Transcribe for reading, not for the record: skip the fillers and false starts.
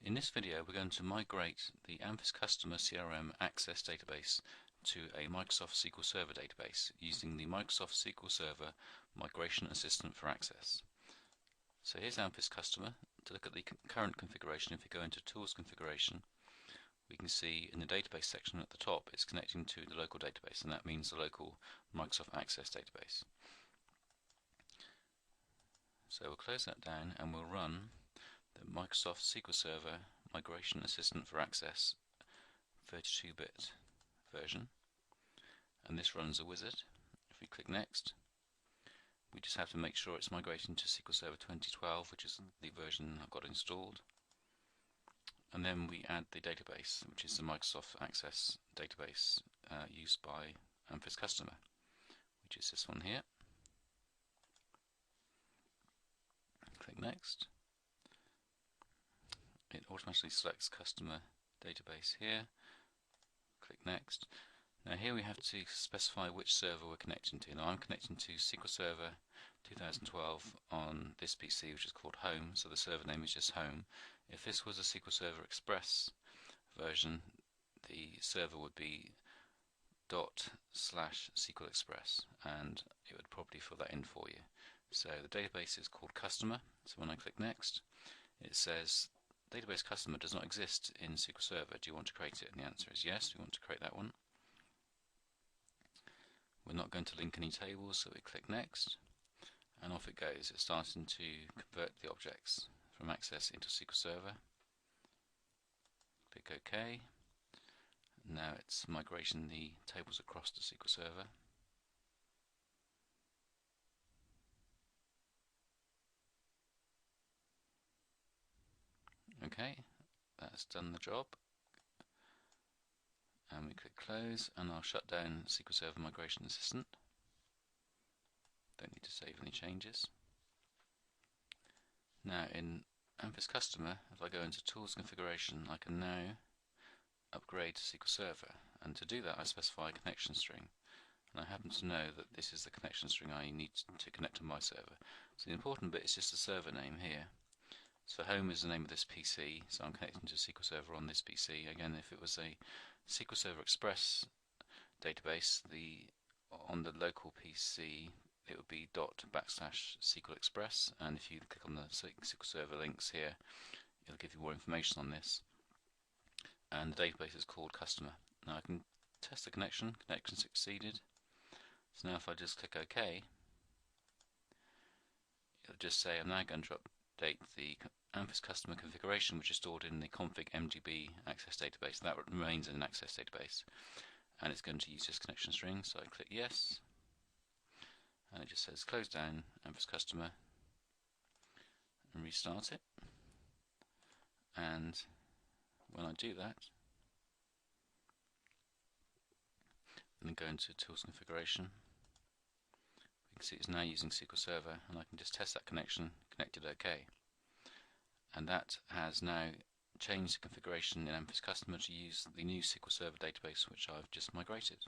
In this video we're going to migrate the Amphis Customer CRM Access database to a Microsoft SQL Server database using the Microsoft SQL Server Migration Assistant for Access. So here's Amphis Customer. To look at the current configuration, if we go into Tools Configuration, we can see in the database section at the top it's connecting to the local database, and that means the local Microsoft Access database. So we'll close that down and we'll run the Microsoft SQL Server Migration Assistant for Access 32-bit version, and this runs a wizard. If we click Next, we just have to make sure it's migrating to SQL Server 2012, which is the version I've got installed, and then we add the database, which is the Microsoft Access database used by Amphis Customer, which is this one here. Click Next. It automatically selects customer database here. Click Next. Now here we have to specify which server we're connecting to. Now I'm connecting to SQL Server 2012 on this PC, which is called Home, so the server name is just Home. If this was a SQL Server Express version, the server would be ./SQL Express, and it would probably fill that in for you. So the database is called Customer, so when I click Next, it says database customer does not exist in SQL Server. Do you want to create it? And the answer is yes, we want to create that one. We're not going to link any tables, so we click Next, and off it goes. It's starting to convert the objects from Access into SQL Server. Click OK. Now it's migrating the tables across to SQL Server. Okay, that's done the job, and we click Close, and I'll shut down SQL Server Migration Assistant. Don't need to save any changes. Now in Amphis Customer, if I go into Tools Configuration, I can now upgrade to SQL Server, and to do that I specify a connection string, and I happen to know that this is the connection string I need to connect to my server. So the important bit is just the server name here. So Home is the name of this PC, so I'm connecting to SQL Server on this PC. Again, if it was a SQL Server Express database, on the local PC it would be ./SQL Express, and if you click on the SQL Server links here, it'll give you more information on this. And the database is called Customer. Now I can test the connection. Connection succeeded. So now if I just click OK, it'll just say I'm now going to update the Amphis Customer configuration, which is stored in the config mgb access database. That remains in an access database, and it's going to use this connection string. So I click Yes, and it just says close down Amphis Customer and restart it. And when I do that, and then go into Tools Configuration, we can see it's now using SQL Server, and I can just test that connection, connected OK. And that has now changed the configuration in Amphis Customer to use the new SQL Server database which I've just migrated.